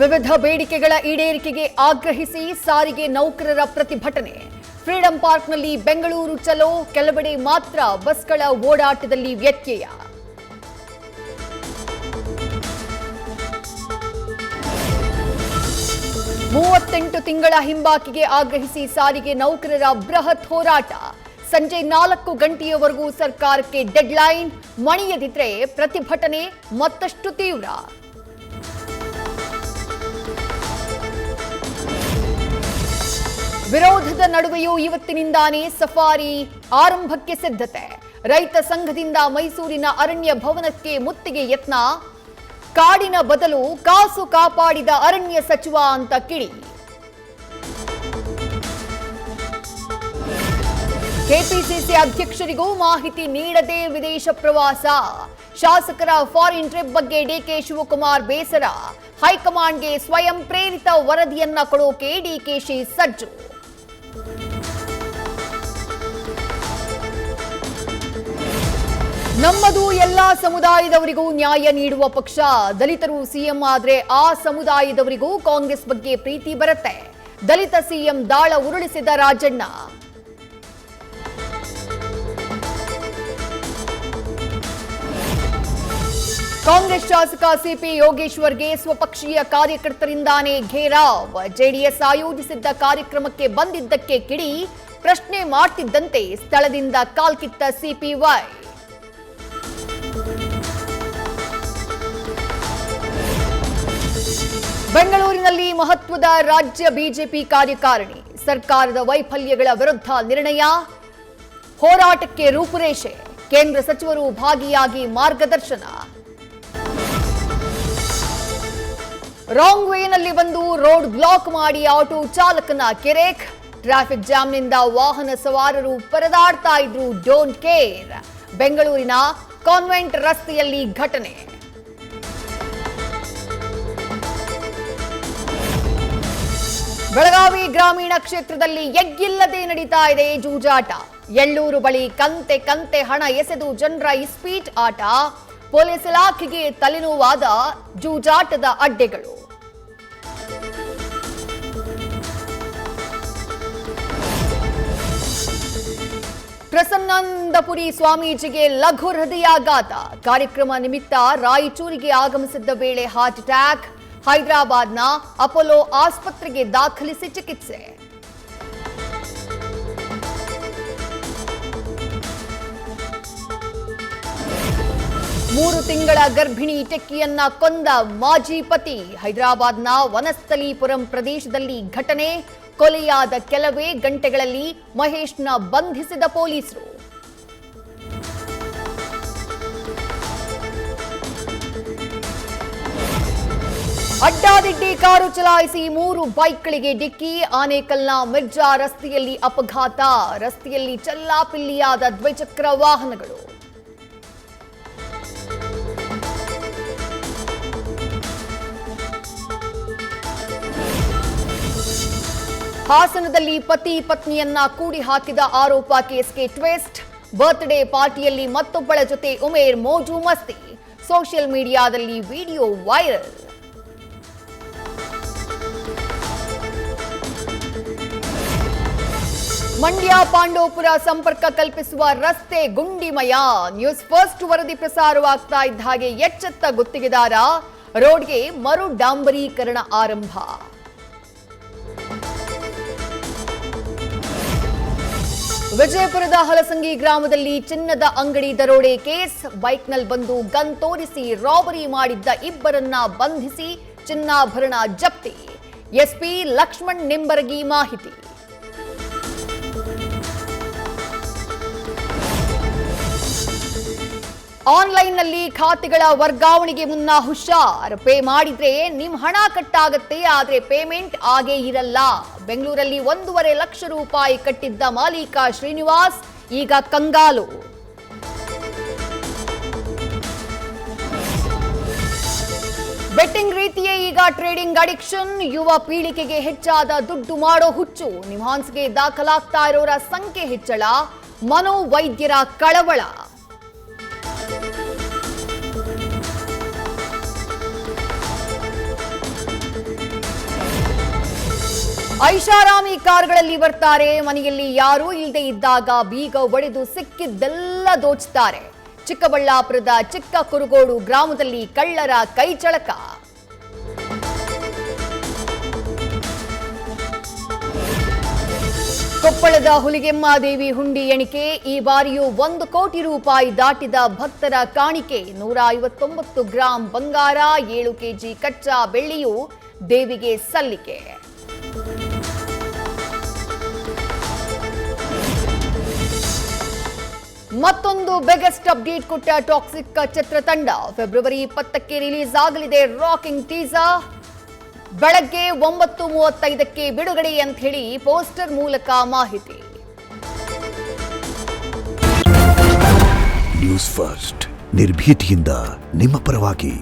ವಿವಿಧ ಬೇಡಿಕೆಗಳ ಈಡೇರಿಕೆಗೆ ಆಗ್ರಹಿಸಿ ಸಾರಿಗೆ ನೌಕರರ ಪ್ರತಿಭಟನೆ. ಫ್ರೀಡಂ ಪಾರ್ಕ್ನಲ್ಲಿ ಬೆಂಗಳೂರು ಚಲೋ, ಕೆಲವೆಡೆ ಮಾತ್ರ ಬಸ್ಗಳ ಓಡಾಟದಲ್ಲಿ ವ್ಯತ್ಯಯ. ಮೂವತ್ತೆಂಟು ತಿಂಗಳ ಹಿಂಬಾಕಿಗೆ ಆಗ್ರಹಿಸಿ ಸಾರಿಗೆ ನೌಕರರ ಬೃಹತ್ ಹೋರಾಟ. ಸಂಜೆ 4 ಗಂಟೆಯವರೆಗೂ ಸರ್ಕಾರಕ್ಕೆ ಡೆಡ್ಲೈನ್, ಮಣಿಯದಿದ್ರೆ ಪ್ರತಿಭಟನೆ ಮತ್ತಷ್ಟು ತೀವ್ರ. ವಿರೋಧದ ನಡುವೆಯೂ ಇವತ್ತಿನಿಂದಾನೇ ಸಫಾರಿ ಆರಂಭಕ್ಕೆ ಸಿದ್ಧತೆ. ರೈತ ಸಂಘದಿಂದ ಮೈಸೂರಿನ ಅರಣ್ಯ ಭವನಕ್ಕೆ ಮುತ್ತಿಗೆ ಯತ್ನ. ಕಾಡಿನ ಬದಲು ಕಾಸು ಕಾಪಾಡಿದ ಅರಣ್ಯ ಸಚಿವ ಅಂತ ಕಿಡಿ. ಕೆಪಿಸಿಸಿ ಅಧ್ಯಕ್ಷರಿಗೂ ಮಾಹಿತಿ ನೀಡದೆ ವಿದೇಶ ಪ್ರವಾಸ. ಶಾಸಕರ ಫಾರಿನ್ ಟ್ರಿಪ್ ಬಗ್ಗೆ ಡಿಕೆ ಶಿವಕುಮಾರ್ ಬೇಸರ. ಹೈಕಮಾಂಡ್ಗೆ ಸ್ವಯಂ ಪ್ರೇರಿತ ವರದಿಯನ್ನ ಕೊಡೋಕೆ ಡಿಕೆಶಿ ಸಜ್ಜು. ನಮ್ಮದು ಎಲ್ಲಾ ಸಮುದಾಯದವರಿಗೂ ನ್ಯಾಯ ನೀಡುವ ಪಕ್ಷ. ದಲಿತರು ಸಿಎಂ ಆದ್ರೆ ಆ ಸಮುದಾಯದವರಿಗೂ ಕಾಂಗ್ರೆಸ್ ಬಗ್ಗೆ ಪ್ರೀತಿ ಬರುತ್ತೆ. ದಲಿತ ಸಿಎಂ ದಾಳ ಉರುಳಿಸಿದ ರಾಜಣ್ಣ. ಕಾಂಗ್ರೆಸ್ ಶಾಸಕ ಸಿಪಿ ಯೋಗೇಶ್ವರ್ಗೆ ಸ್ವಪಕ್ಷೀಯ ಕಾರ್ಯಕರ್ತರಿಂದಾನೇ ಘೇರಾವ್. ಜೆಡಿಎಸ್ ಆಯೋಜಿಸಿದ್ದ ಕಾರ್ಯಕ್ರಮಕ್ಕೆ ಬಂದಿದ್ದಕ್ಕೆ ಕಿಡಿ. ಪ್ರಶ್ನೆ ಮಾಡ್ತಿದ್ದಂತೆ ಸ್ಥಳದಿಂದ ಕಾಲ್ಕಿತ್ತ ಸಿಪಿವೈ. ಬೆಂಗಳೂರಿನಲ್ಲಿ ಮಹತ್ವದ ರಾಜ್ಯ ಬಿಜೆಪಿ ಕಾರ್ಯಕಾರಿಣಿ. ಸರ್ಕಾರದ ವೈಫಲ್ಯಗಳ ವಿರುದ್ಧ ನಿರ್ಣಯ, ಹೋರಾಟಕ್ಕೆ ರೂಪುರೇಷೆ. ಕೇಂದ್ರ ಸಚಿವರು ಭಾಗಿಯಾಗಿ ಮಾರ್ಗದರ್ಶನ. ರಾಂಗ್ ವೇನಲ್ಲಿ ಬಂದು ರೋಡ್ ಬ್ಲಾಕ್ ಮಾಡಿ ಆಟೋ ಚಾಲಕನ ಕೆರೆಕ್. ಟ್ರಾಫಿಕ್ ಜಾಮ್ನಿಂದ ವಾಹನ ಸವಾರರು ಪರದಾಡ್ತಾ ಇದ್ರು, ಡೋಂಟ್ ಕೇರ್. ಬೆಂಗಳೂರಿನ ಕಾನ್ವೆಂಟ್ ರಸ್ತೆಯಲ್ಲಿ ಘಟನೆ. ಬೆಳಗಾವಿ ಗ್ರಾಮೀಣ ಕ್ಷೇತ್ರದಲ್ಲಿ ಎಗ್ಗಿಲ್ಲದೆ ನಡೀತಾ ಇದೆ ಜೂಜಾಟ. ಎಳ್ಳೂರು ಬಳಿ ಕಂತೆ ಕಂತೆ ಹಣ ಎಸೆದು ಜನರ ಇಸ್ಪೀಟ್ ಆಟ. ಪೊಲೀಸ್ ಇಲಾಖೆಗೆ ತಲೆನೋವಾದ ಜೂಜಾಟದ ಅಡ್ಡೆಗಳು. ಪ್ರಸನ್ನಾನಂದಪುರಿ ಸ್ವಾಮೀಜಿಗೆ ಲಘು ಹೃದಯಾಘಾತ. ಕಾರ್ಯಕ್ರಮ ನಿಮಿತ್ತ ರಾಯಚೂರಿಗೆ ಆಗಮಿಸಿದ್ದ ವೇಳೆ ಹಾರ್ಟ್ ಅಟ್ಯಾಕ್. ಹೈದರಾಬಾದ್ನ ಅಪೋಲೋ ಆಸ್ಪತ್ರೆಗೆ ದಾಖಲಿಸಿ ಚಿಕಿತ್ಸೆ. ಮೂರು ತಿಂಗಳ ಗರ್ಭಿಣಿ ಟೆಕ್ಕಿಯನ್ನ ಕೊಂದ ಮಾಜಿ ಪತಿ. ಹೈದರಾಬಾದ್ನ ವನಸ್ಥಲೀಪುರಂ ಪ್ರದೇಶದಲ್ಲಿ ಘಟನೆ. ಕೊಲೆಯಾದ ಕೆಲವೇ ಗಂಟೆಗಳಲ್ಲಿ ಮಹೇಶ್ನ ಬಂಧಿಸಿದ ಪೊಲೀಸರು. ಅಡ್ಡಾದಿಡ್ಡಿ ಕಾರು ಚಲಾಯಿಸಿ 3 ಬೈಕ್ಗಳಿಗೆ ಡಿಕ್ಕಿ. ಆನೇಕಲ್ನ ಮಿರ್ಜಾ ರಸ್ತೆಯಲ್ಲಿ ಅಪಘಾತ. ರಸ್ತೆಯಲ್ಲಿ ಚಲ್ಲಾಪಿಲ್ಲಿಯಾದ ದ್ವಿಚಕ್ರ ವಾಹನಗಳು. ಹಾಸನದಲ್ಲಿ ಪತಿ ಪತ್ನಿಯನ್ನ ಕೂಡಿ ಹಾಕಿದ ಆರೋಪ ಕೇಸ್ಗೆ ಟ್ವಿಸ್ಟ್. ಬರ್ತ್ಡೇ ಪಾರ್ಟಿಯಲ್ಲಿ ಮತ್ತೊಬ್ಬಳ ಜೊತೆ ಉಮೇರ್ ಮೋಜು ಮಸ್ತಿ. ಸೋಷಿಯಲ್ ಮೀಡಿಯಾದಲ್ಲಿ ವಿಡಿಯೋ ವೈರಲ್. ಮಂಡ್ಯ ಪಾಂಡವಪುರ ಸಂಪರ್ಕ ಕಲ್ಪಿಸುವ ರಸ್ತೆ ಗುಂಡಿಮಯ. ನ್ಯೂಸ್ ಫಸ್ಟ್ ವರದಿ ಪ್ರಸಾರವಾಗ್ತಾ ಇದ್ದ ಹಾಗೆ ಎಚ್ಚೆತ್ತ ಗುತ್ತಿಗೆದಾರ. ರೋಡ್ಗೆ ಮರು ಡಾಂಬರೀಕರಣ ಆರಂಭ. ವಿಜಯಪುರದ ಹಲಸಂಗಿ ಗ್ರಾಮದಲ್ಲಿ ಚಿನ್ನದ ಅಂಗಡಿ ದರೋಡೆ ಕೇಸ್. ಬೈಕ್ನಲ್ಲಿ ಬಂದು ಗನ್ ತೋರಿಸಿ ರಾಬರಿ ಮಾಡಿದ್ದ ಇಬ್ಬರನ್ನ ಬಂಧಿಸಿ ಚಿನ್ನಾಭರಣ ಜಪ್ತಿ. ಎಸ್ಪಿ ಲಕ್ಷ್ಮಣ್ ನಿಂಬರಗಿ ಮಾಹಿತಿ. ಆನ್ಲೈನ್ನಲ್ಲಿ ಖಾತೆಗಳ ವರ್ಗಾವಣೆಗೆ ಮುನ್ನ ಹುಷಾರ್. ಪೇ ಮಾಡಿದ್ರೆ ನಿಮ್ ಹಣ ಕಟ್ಟಾಗತ್ತೆ, ಆದ್ರೆ ಪೇಮೆಂಟ್ ಆಗೇ ಇರಲ್ಲ. ಬೆಂಗಳೂರಲ್ಲಿ 1.5 ಲಕ್ಷ ರೂಪಾಯಿ ಕಟ್ಟಿದ್ದ ಮಾಲೀಕ ಶ್ರೀನಿವಾಸ್ ಈಗ ಕಂಗಾಲು. ಬೆಟ್ಟಿಂಗ್ ರೀತಿಯೇ ಈಗ ಟ್ರೇಡಿಂಗ್ ಅಡಿಕ್ಷನ್. ಯುವ ಪೀಳಿಗೆಗೆ ಹೆಚ್ಚಾದ ದುಡ್ಡು ಮಾಡೋ ಹುಚ್ಚು. ನಿಮ್ಹಾನ್ಸ್ಗೆ ದಾಖಲಾಗ್ತಾ ಇರೋರ ಸಂಖ್ಯೆ ಹೆಚ್ಚಳ. ಮನೋವೈದ್ಯರ ಕಳವಳ. ಐಷಾರಾಮಿ ಕಾರ್ಗಳಲ್ಲಿ ಬರ್ತಾರೆ, ಮನೆಯಲ್ಲಿ ಯಾರೂ ಇಲ್ಲದೆ ಇದ್ದಾಗ ಬೀಗ ಒಡೆದು ಸಿಕ್ಕಿದ್ದೆಲ್ಲ ದೋಚ್ತಾರೆ. ಚಿಕ್ಕಬಳ್ಳಾಪುರದ ಚಿಕ್ಕ ಕುರುಗೋಡು ಗ್ರಾಮದಲ್ಲಿ ಕಳ್ಳರ ಕೈಚಳಕ. ಕೊಪ್ಪಳದ ಹುಲಿಗೆಮ್ಮ ದೇವಿ ಹುಂಡಿ ಎಣಿಕೆ, ಈ ಬಾರಿಯೂ 1 ಕೋಟಿ ರೂಪಾಯಿ ದಾಟಿದ ಭಕ್ತರ ಕಾಣಿಕೆ. 159 ಗ್ರಾಂ ಬಂಗಾರ, 7 ಕೆಜಿ ಕಚ್ಚಾ ಬೆಳ್ಳಿಯು ದೇವಿಗೆ ಸಲ್ಲಿಕೆ. ಮತ್ತೊಂದು ಬೆಗೆಸ್ಟ್ ಅಪ್ಡೇಟ್ ಕೊಟ್ಟ ಟಾಕ್ಸಿಕ್ ಚಿತ್ರತಂಡ. ಫೆಬ್ರವರಿ 20ಕ್ಕೆ ರಿಲೀಸ್ ಆಗಲಿದೆ ರಾಕಿಂಗ್ ಟೀಸರ್. ಬೆಳಗ್ಗೆ 9:35ಕ್ಕೆ ಬಿಡುಗಡೆ ಅಂತ ಹೇಳಿ ಪೋಸ್ಟರ್ ಮೂಲಕ ಮಾಹಿತಿ. ನ್ಯೂಸ್ ಫಸ್ಟ್ ನಿರ್ಭೀತಿಯಿಂದ ನಿಮ್ಮ ಪರವಾಗಿ.